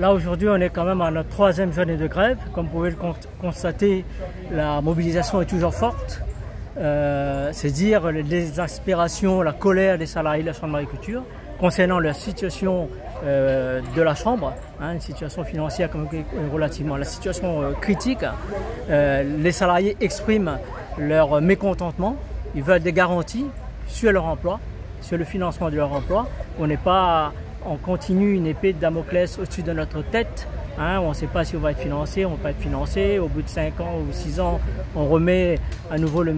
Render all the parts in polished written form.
Là aujourd'hui on est quand même à notre troisième journée de grève. Comme vous pouvez le constater, la mobilisation est toujours forte. C'est dire les aspirations, la colère des salariés de la Chambre d'agriculture concernant la situation de la Chambre, une situation financière relativement, la situation critique. Les salariés expriment leur mécontentement, ils veulent des garanties sur leur emploi, sur le financement de leur emploi. On continue une épée de Damoclès au-dessus de notre tête. On ne sait pas si on va être financé, on ne va pas être financé. Au bout de 5 ans ou 6 ans, on remet à nouveau le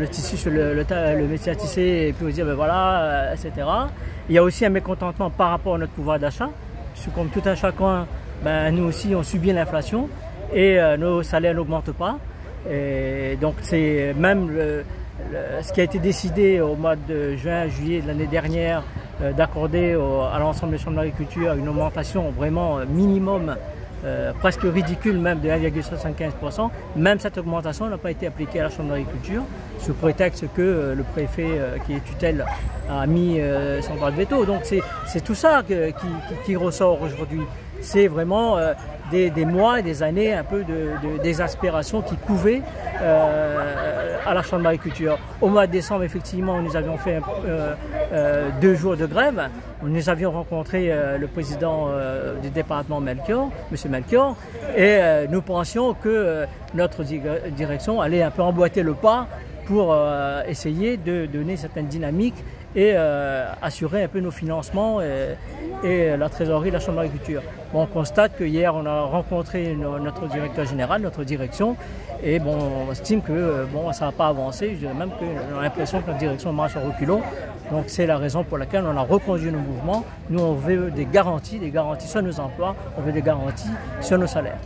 tissu sur le métier à tisser et puis on se dit ben voilà, etc. Il y a aussi un mécontentement par rapport à notre pouvoir d'achat, puisque comme tout un chacun, nous aussi on subit l'inflation et nos salaires n'augmentent pas. Et donc c'est même ce qui a été décidé au mois de juin, juillet de l'année dernière, d'accorder à l'ensemble des chambres d'agriculture une augmentation vraiment minimum, presque ridicule même, de 1,75%. Même cette augmentation n'a pas été appliquée à la chambre d'agriculture, sous prétexte que le préfet qui est tutelle a mis son droit de veto. Donc c'est tout ça qui ressort aujourd'hui. C'est vraiment des mois et des années un peu d'exaspération qui couvaient à la Chambre d'agriculture. Au mois de décembre, effectivement, nous avions fait 2 jours de grève. Nous avions rencontré le président du département Melchior, M. Melchior, et nous pensions que notre direction allait un peu emboîter le pas pour essayer de donner certaines dynamiques et assurer un peu nos financements et la trésorerie de la Chambre d'agriculture. Bon, on constate que hier on a rencontré notre directeur général, notre direction, et bon, on estime que ça n'a pas avancé. Je dirais même qu'on a l'impression que notre direction marche en reculons. Donc c'est la raison pour laquelle on a reconduit nos mouvements. Nous on veut des garanties sur nos emplois, on veut des garanties sur nos salaires.